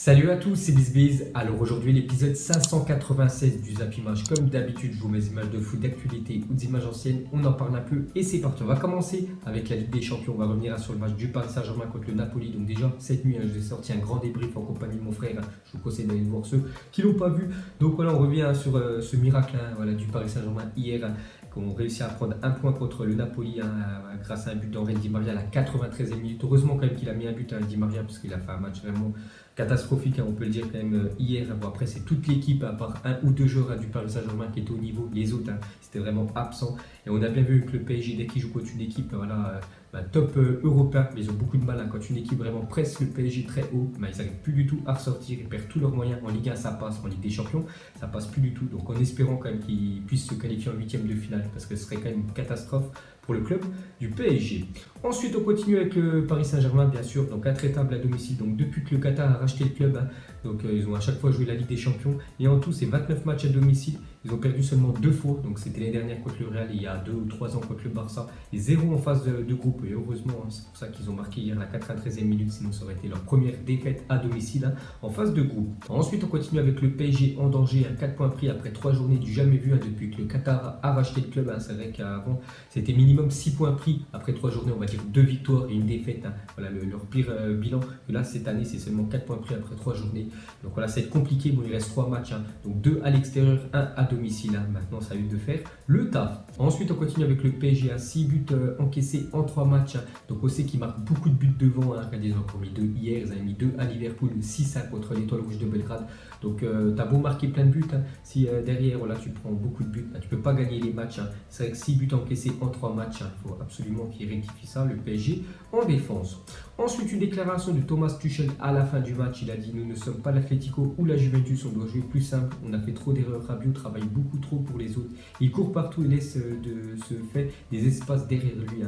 Salut à tous, c'est BizBiz. Alors aujourd'hui l'épisode 596 du Zap Image. Comme d'habitude, je vous mets des images de foot d'actualité ou des images anciennes. On en parle un peu et c'est parti. On va commencer avec la Ligue des Champions. On va revenir sur le match du Paris Saint-Germain contre le Napoli. Donc déjà cette nuit, je vous ai sorti un grand débrief en compagnie de mon frère. Je vous conseille d'aller le voir ceux qui l'ont pas vu. Donc voilà, on revient sur ce miracle du Paris Saint-Germain hier. Qu'on réussit à prendre un point contre le Napoli grâce à un but d'Henri Di Maria à la 93e minute. Heureusement quand même qu'il a mis un but à Di Maria parce qu'il a fait un match vraiment catastrophique, on peut le dire quand même hier. Bon, après c'est toute l'équipe à part un ou deux joueurs du Paris Saint-Germain qui étaient au niveau. Les autres c'était vraiment absent. Et on a bien vu que le PSG dès qu'il joue contre une équipe top européen, mais ils ont beaucoup de mal quand une équipe vraiment presse le PSG très haut, ils n'arrivent plus du tout à ressortir, ils perdent tous leurs moyens. En Ligue 1 ça passe, en Ligue des Champions ça passe plus du tout. Donc en espérant quand même qu'ils puissent se qualifier en huitième de finale parce que ce serait quand même une catastrophe pour le club du PSG. Ensuite, on continue avec le Paris Saint-Germain, bien sûr, donc intraitable à domicile. Donc depuis que le Qatar a racheté le club, ils ont à chaque fois joué la Ligue des Champions. Et en tout, c'est 29 matchs à domicile. Ils ont perdu seulement 2 fois, donc c'était l'année dernière contre le Real et il y a 2 ou 3 ans contre le Barça. Et 0 en phase de groupe. Et heureusement, c'est pour ça qu'ils ont marqué hier la 93e minute, sinon ça aurait été leur première défaite à domicile en phase de groupe. Ensuite, on continue avec le PSG en danger, 4 points pris après 3 journées du jamais vu depuis que le Qatar a racheté le club. C'est vrai qu'avant, c'était minimum 6 points pris après 3 journées, on va dire 2 victoires et une défaite. Voilà leur pire bilan. Et là, cette année, c'est seulement 4 points pris après 3 journées. Donc voilà, ça va être compliqué. Bon, il reste 3 matchs, donc 2 à l'extérieur, 1 à domicile. Maintenant, ça a eu de faire le taf. Ensuite, on continue avec le PSG à 6 buts encaissés en 3 matchs. Donc, on sait qu'ils marquent beaucoup de buts devant. Ils ont encore mis 2 hier, ils avaient mis 2 à Liverpool, 6 contre l'Étoile Rouge de Belgrade. Donc, tu as beau marquer plein de buts, si derrière, tu prends beaucoup de buts, tu ne peux pas gagner les matchs. C'est vrai que 6 buts encaissés en 3 matchs, il faut absolument qu'il rectifie ça, le PSG, en défense. Ensuite, une déclaration de Thomas Tuchel à la fin du match. Il a dit: nous ne sommes pas l'Atlético ou la Juventus, on doit jouer plus simple. On a fait trop d'erreurs. Rabiot travaille beaucoup trop pour les autres. Il court partout et laisse de ce fait des espaces derrière lui.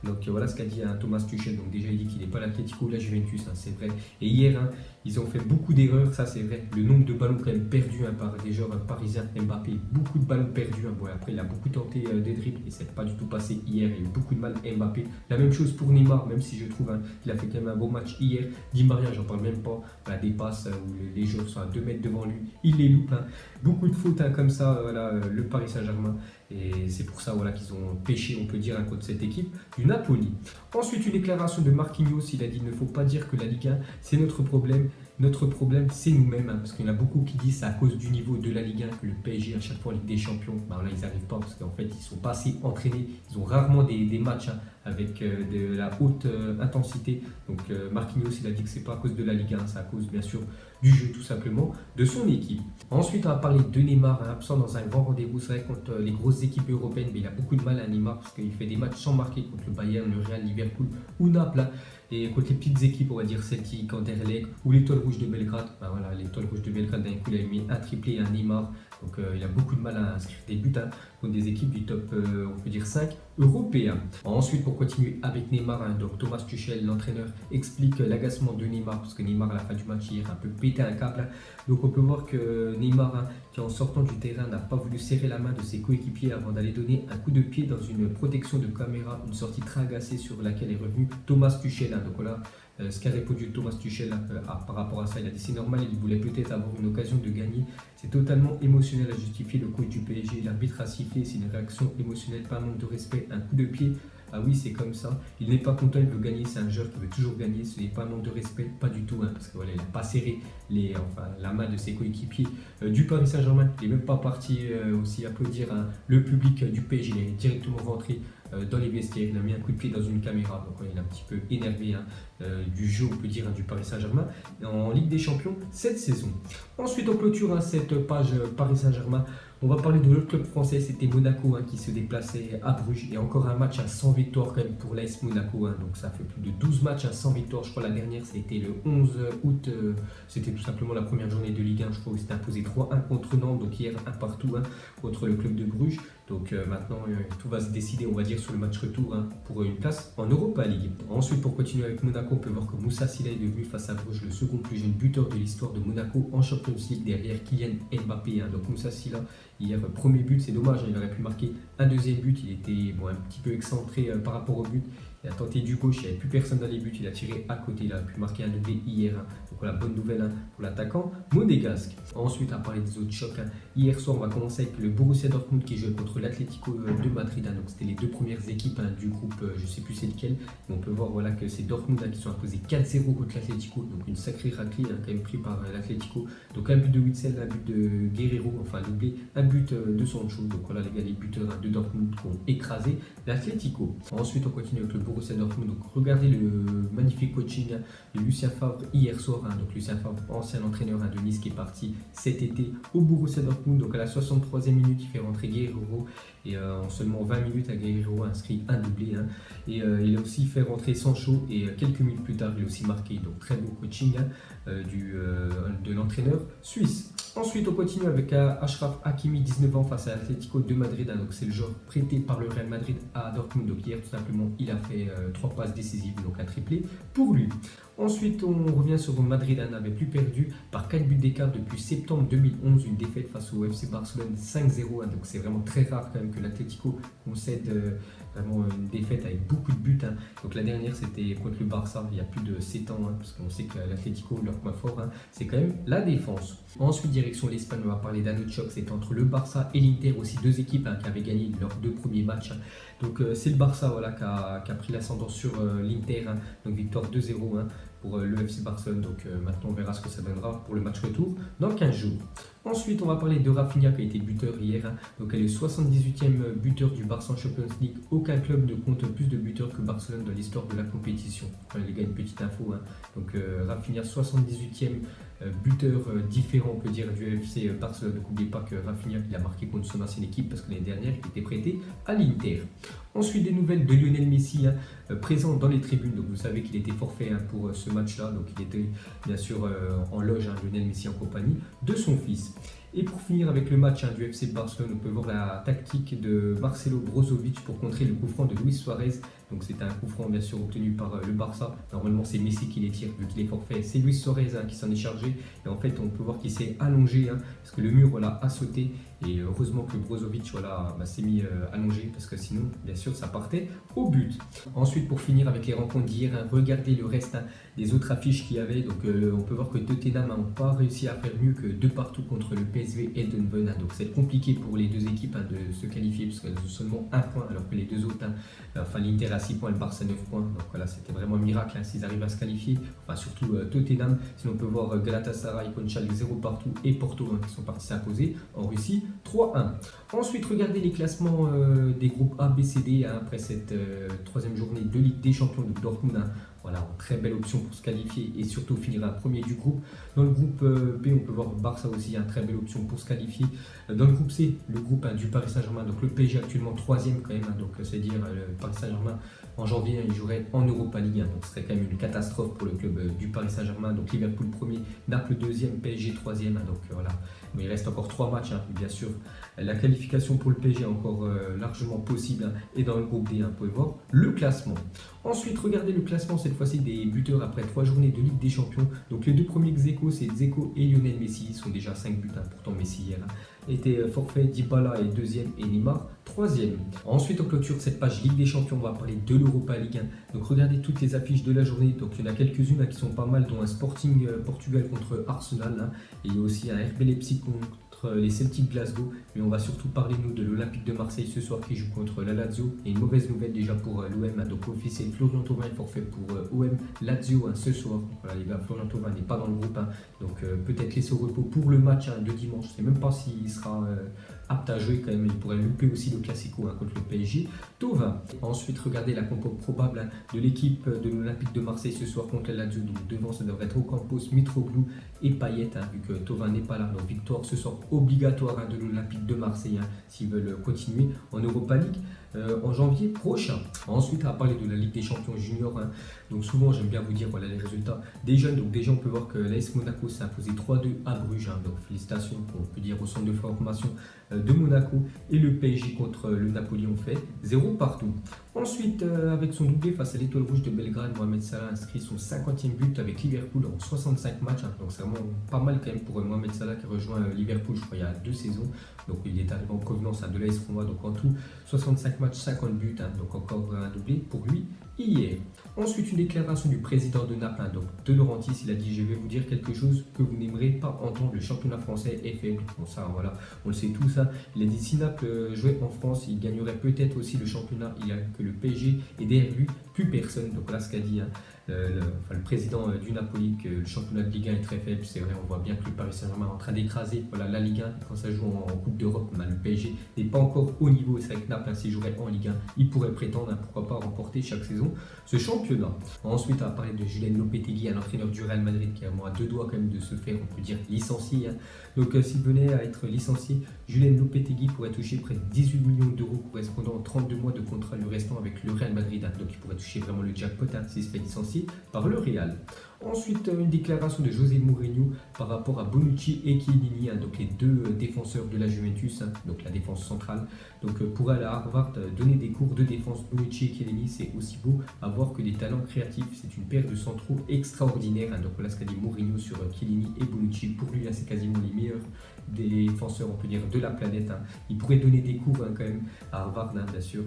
Donc voilà ce qu'a dit Thomas Tuchel. Donc déjà, il dit qu'il n'est pas l'Atlético ou la Juventus, c'est vrai. Et hier, ils ont fait beaucoup d'erreurs, ça c'est vrai. Le nombre de ballons quand même perdus par des joueurs parisiens. Mbappé, beaucoup de ballons perdus. Bon, après, il a beaucoup tenté des dribbles et ça n'est pas du tout passé hier. Il y a eu beaucoup de mal Mbappé. La même chose pour Neymar, même si je trouve qu'il a fait quand même un beau match hier. Di Maria, j'en parle même pas. Des passes où les joueurs sont à 2 mètres devant lui, il les loupe. Beaucoup de fautes comme ça, le Paris Saint-Germain. Et c'est pour ça qu'ils ont pêché, on peut dire, contre cette équipe du Napoli. Ensuite, une déclaration de Marquinhos. Il a dit: il ne faut pas dire que la Ligue 1, c'est notre problème. Notre problème, c'est nous-mêmes, parce qu'il y en a beaucoup qui disent que c'est à cause du niveau de la Ligue 1 que le PSG, à chaque fois en Ligue des Champions, là, ils n'arrivent pas, parce qu'en fait, ils ne sont pas assez entraînés. Ils ont rarement des matchs avec de la haute intensité. Donc, Marquinhos, il a dit que ce n'est pas à cause de la Ligue 1, c'est à cause, bien sûr, du jeu, tout simplement, de son équipe. Ensuite, on va parler de Neymar, absent dans un grand rendez-vous. C'est vrai, contre les grosses équipes européennes, mais il a beaucoup de mal à Neymar, parce qu'il fait des matchs sans marquer contre le Bayern, le Real, Liverpool ou Naples. Et contre les petites équipes, on va dire Celtic, Anderlecht ou l'Étoile Rouge de Belgrade, l'Étoile Rouge de Belgrade, d'un coup, il a mis un triplé et un Neymar. Donc il a beaucoup de mal à inscrire des buts contre des équipes du top, on peut dire 5 européens. Ensuite, pour continuer avec Neymar, donc Thomas Tuchel, l'entraîneur, explique l'agacement de Neymar, parce que Neymar, à la fin du match hier, a un peu pété un câble. Donc on peut voir que Neymar, qui en sortant du terrain, n'a pas voulu serrer la main de ses coéquipiers avant d'aller donner un coup de pied dans une protection de caméra, une sortie très agacée sur laquelle est revenu Thomas Tuchel. Donc voilà ce qu'a répondu Thomas Tuchel par rapport à ça. Il a dit: c'est normal, il voulait peut-être avoir une occasion de gagner. C'est totalement émotionnel à justifier. Le coach du PSG, l'arbitre a sifflé, c'est une réaction émotionnelle, pas un manque de respect, un coup de pied. Ah oui, c'est comme ça. Il n'est pas content, il veut gagner. C'est un joueur qui veut toujours gagner. Ce n'est pas un manque de respect, pas du tout. Parce que il n'a pas serré la main de ses coéquipiers du Paris Saint-Germain. Il n'est même pas parti aussi applaudir le public du PSG. Il est directement rentré dans les vestiaires. Il a mis un coup de pied dans une caméra. Donc il est un petit peu énervé du jeu, on peut dire, du Paris Saint-Germain en Ligue des Champions cette saison. Ensuite, on clôture cette page Paris Saint-Germain. On va parler de l'autre club français, c'était Monaco qui se déplaçait à Bruges. Et encore un match à 100 victoires quand même pour l'AS Monaco. Donc ça fait plus de 12 matchs à 100 victoires. Je crois la dernière, c'était le 11 août. C'était tout simplement la première journée de Ligue 1. Je crois que c'était imposé 3-1 contre Nantes. Donc hier, un partout contre le club de Bruges. Donc maintenant, tout va se décider, on va dire, sur le match retour pour une place en Europa League. Ensuite, pour continuer avec Monaco, on peut voir que Moussa Silla est devenu face à Bruges le second plus jeune buteur de l'histoire de Monaco en Champions League derrière Kylian Mbappé. Donc Moussa Silla, hier, premier but, c'est dommage, il aurait pu marquer un deuxième but. Il était un petit peu excentré par rapport au but. Il a tenté du gauche, il n'y avait plus personne dans les buts, il a tiré à côté, il a pu marquer un doublé hier. Donc voilà, bonne nouvelle pour l'attaquant monégasque. Ensuite, à parler des autres chocs, hier soir, on va commencer avec le Borussia Dortmund qui jouait contre l'Atlético de Madrid. Donc c'était les deux premières équipes du groupe, je ne sais plus c'est lequel. Mais on peut voir voilà, que c'est Dortmund qui sont imposés 4-0 contre l'Atlético. Donc une sacrée raclée quand même pris par l'Atlético. Donc un but de Witzel, un but de Guerrero, enfin doublé, un but de Sancho. Donc voilà les gars, les buteurs de Dortmund qui ont écrasé l'Atlético. Ensuite, on continue avec le Borussia Dortmund. Donc regardez le magnifique coaching de Lucien Favre hier soir. Donc Lucien Favre, ancien entraîneur de Nice qui est parti cet été au Borussia Dortmund. Donc à la 63e minute, il fait rentrer Guerrero et en seulement 20 minutes, Guerrero a inscrit un doublé. Et il a aussi fait rentrer Sancho et quelques minutes plus tard, il a aussi marqué. Donc très beau coaching de l'entraîneur suisse. Ensuite, on continue avec Achraf Hakimi, 19 ans, face à l'Atlético de Madrid. Donc c'est le joueur prêté par le Real Madrid à Dortmund. Donc hier, tout simplement, il a fait 3 passes décisives, donc un triplé pour lui. Ensuite, on revient sur Madrid, n'avait plus perdu par 4 buts d'écart depuis septembre 2011, une défaite face au FC Barcelone 5-0. Donc c'est vraiment très rare quand même que l'Atlético concède vraiment une défaite avec beaucoup de buts. Donc la dernière, c'était contre le Barça il y a plus de 7 ans, parce qu'on sait que l'Atlético, leur point fort, c'est quand même la défense. Ensuite, direction l'Espagne, on va parler d'un autre choc, c'était entre le Barça et l'Inter, aussi deux équipes qui avaient gagné leurs 2 premiers matchs. Donc c'est le Barça voilà, qui a pris l'ascendant sur l'Inter, donc victoire 2-0 pour le FC Barcelone. Donc maintenant on verra ce que ça donnera pour le match retour dans 15 jours. Ensuite, on va parler de Rafinha qui a été buteur hier. Donc, elle est le 78e buteur du Barça en Champions League. Aucun club ne compte plus de buteurs que Barcelone dans l'histoire de la compétition. Voilà, les gars, une petite info. Donc, Rafinha, 78e buteur différent, on peut dire, du FC Barcelone. Donc, n'oubliez pas que Rafinha, il a marqué contre son ancienne équipe parce que l'année dernière, il était prêté à l'Inter. Ensuite, des nouvelles de Lionel Messi, présent dans les tribunes. Donc, vous savez qu'il était forfait pour ce match-là. Donc, il était bien sûr en loge, Lionel Messi en compagnie de son fils. Et pour finir avec le match du FC Barcelone, on peut voir la tactique de Marcelo Brozovic pour contrer le coup franc de Luis Suarez. Donc c'est un coup franc bien sûr obtenu par le Barça. Normalement c'est Messi qui les tire vu qu'il est forfait. C'est Luis Suarez qui s'en est chargé. Et en fait on peut voir qu'il s'est allongé parce que le mur a sauté. Et heureusement que Brozovic s'est mis allongé parce que sinon bien sûr ça partait au but. Ensuite pour finir avec les rencontres d'hier, regardez le reste des autres affiches qu'il y avait. Donc on peut voir que Tottenham n'a pas réussi à faire mieux que 2 partout contre le PSV Eindhoven. Donc c'est compliqué pour les deux équipes de se qualifier parce qu'elles ont seulement 1 point alors que les deux autres, enfin l'Inter a 6 points et le Barça 9 points. Donc voilà, c'était vraiment un miracle s'ils arrivent à se qualifier. Enfin surtout Tottenham. Sinon on peut voir Galatasaray contre Schalke 0 partout et Porto qui sont partis s'imposer en Russie 3-1. Ensuite regardez les classements des groupes A, B, C, D après cette 3e journée de Ligue des Champions de Dortmund. Voilà, très belle option pour se qualifier et surtout finir premier du groupe. Dans le groupe B, on peut voir Barça aussi, très belle option pour se qualifier. Dans le groupe C, le groupe du Paris Saint-Germain, donc le PSG actuellement 3e quand même, donc c'est-à-dire le Paris Saint-Germain en janvier, il jouerait en Europa League, donc ce serait quand même une catastrophe pour le club du Paris Saint-Germain. Donc Liverpool 1er, Naples 2e, PSG 3e, donc voilà. Mais il reste encore 3 matchs, bien sûr. La qualification pour le PSG est encore largement possible. Et dans le groupe D, vous pouvez voir le classement. Ensuite, regardez le classement cette fois-ci des buteurs après 3 journées de Ligue des Champions. Donc les deux premiers ex-aequo, c'est Dzeko et Lionel Messi. Ils sont déjà 5 buts. Pourtant Messi hier était forfait. Dybala est 2e et Neymar 3e. Ensuite, on clôture cette page Ligue des Champions. On va parler de l'Europa League. Donc regardez toutes les affiches de la journée. Donc il y en a quelques-unes qui sont pas mal, dont un Sporting Portugal contre Arsenal. Et il y a aussi un RB Leipzig contre les Celtic Glasgow. Mais on va surtout parler nous de l'Olympique de Marseille ce soir qui joue contre la Lazio. Et une mauvaise nouvelle déjà pour l'OM. Donc officiel, Florian Thauvin est forfait pour OM Lazio ce soir. Donc, voilà les gars, Florian Thauvin n'est pas dans le groupe. Donc peut-être laisser au repos pour le match de dimanche. Je ne sais même pas s'il sera apte à jouer quand même. Il pourrait louper aussi le Classico contre le PSG. Thauvin. Ensuite, regardez la compo probable de l'équipe de l'Olympique de Marseille ce soir contre la Lazio. Donc devant, ça devrait être Ocampos, Mitroglou et Payet, vu que Thauvin n'est pas là. Donc victoire ce soir obligatoire de l'Olympique de Marseille s'ils veulent continuer en Europa League en janvier prochain. Ensuite, à parler de la Ligue des Champions juniors, donc souvent j'aime bien vous dire voilà les résultats des jeunes. Donc déjà on peut voir que l'AS Monaco s'est imposé 3-2 à Bruges, donc félicitations on peut dire au centre de formation de Monaco, et le PSG contre le Napoli ont fait 0 partout. Ensuite, avec son doublé face à l'Étoile Rouge de Belgrade, Mohamed Salah a inscrit son 50e but avec Liverpool en 65 matchs. Donc c'est vraiment pas mal quand même pour Mohamed Salah qui rejoint Liverpool, je crois, il y a 2 saisons. Donc il est arrivé en provenance de l'AS Roma. Donc en tout, 65 matchs, 50 buts, hein, donc encore un doublé pour lui hier. Ensuite, une déclaration du président de Naples, hein, donc de Laurentiis, il a dit: je vais vous dire quelque chose que vous n'aimerez pas entendre, le championnat français est faible. Bon, ça, voilà, on le sait tout ça. Il a dit: si Naples jouait en France, il gagnerait peut-être aussi le championnat. Il a que le PSG et derrière lui, plus personne. Donc voilà ce qu'a dit, hein, le président du Napoli, que le championnat de Ligue 1 est très faible. C'est vrai, on voit bien que le Paris Saint-Germain est en train d'écraser, voilà, la Ligue 1. Quand ça joue en Coupe d'Europe, le PSG n'est pas encore au niveau. C'est vrai que Naples, hein, s'il jouerait en Ligue 1, il pourrait prétendre, hein, pourquoi pas, remporter chaque saison ce championnat. Ensuite, on va parler de Julen Lopetegui, un entraîneur du Real Madrid qui est à deux doigts quand même de se faire, on peut dire, licencier, hein. Donc s'il venait à être licencié, Julen Lopetegui pourrait toucher près de 18 millions d'euros correspondant à 32 mois de contrat lui restant avec le Real Madrid, hein. Donc il pourrait toucher vraiment le jackpot, hein, s'il se fait licencier par le Real. Ensuite, une déclaration de José Mourinho par rapport à Bonucci et Chiellini, hein, donc les deux défenseurs de la Juventus, hein, donc la défense centrale. Donc pour aller à Harvard, donner des cours de défense, Bonucci et Chiellini, c'est aussi beau à voir que des talents créatifs. C'est une paire de centraux extraordinaire, hein. Donc voilà ce qu'a dit Mourinho sur Chiellini et Bonucci. Pour lui, hein, c'est quasiment les meilleurs défenseurs, on peut dire, de la planète, hein. Il pourrait donner des cours, hein, quand même à Harvard, hein, bien sûr.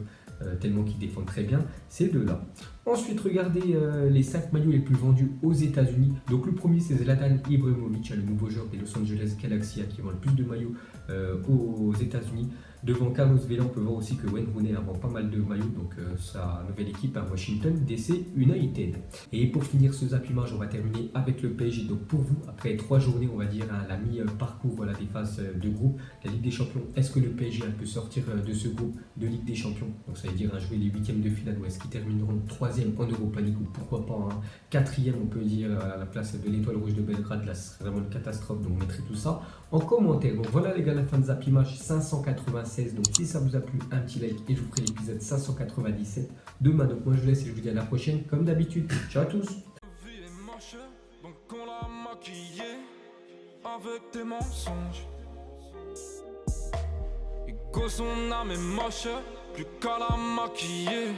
Tellement qu'ils défendent très bien ces deux-là. Ensuite, regardez les 5 maillots les plus vendus aux États-Unis. Donc le premier, c'est Zlatan Ibrahimovic, le nouveau joueur des Los Angeles Galaxy, qui vend le plus de maillots aux États-Unis. Devant Carlos Vela, on peut voir aussi que Wayne Rooney vend pas mal de maillots, donc sa nouvelle équipe à Washington DC United. Et pour finir ce zappimage, on va terminer avec le PSG. Donc pour vous, après 3 journées, on va dire, hein, la mi-parcours, voilà, des phases de groupe, la Ligue des Champions, est-ce que le PSG peut sortir de ce groupe de Ligue des Champions? Donc ça veut dire, hein, jouer les 8e de finale, ou est-ce qu'ils termineront 3e en Europa League, ou pourquoi pas, hein, 4e, on peut dire, à la place de l'Étoile Rouge de Belgrade. Là, ce serait vraiment une catastrophe, donc mettrez tout ça en commentaire. Donc voilà les gars, la fin de zappimage 596. Donc si ça vous a plu, un petit like et je vous ferai l'épisode 597 demain. Donc moi je vous laisse et je vous dis à la prochaine comme d'habitude. Ciao à tous. Donc on l'a maquillé avec des mensonges. Et que son âme est moche, plus qu'à la maquiller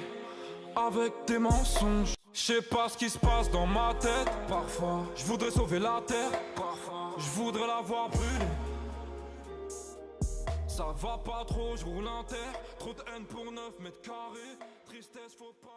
avec des mensonges. Je sais pas ce qui se passe dans ma tête. Parfois, je voudrais sauver la terre. Parfois, je voudrais la voir brûler. Ça va pas trop, je roule un terre. Trop de haine pour 9 mètres carrés. Tristesse, faut pas.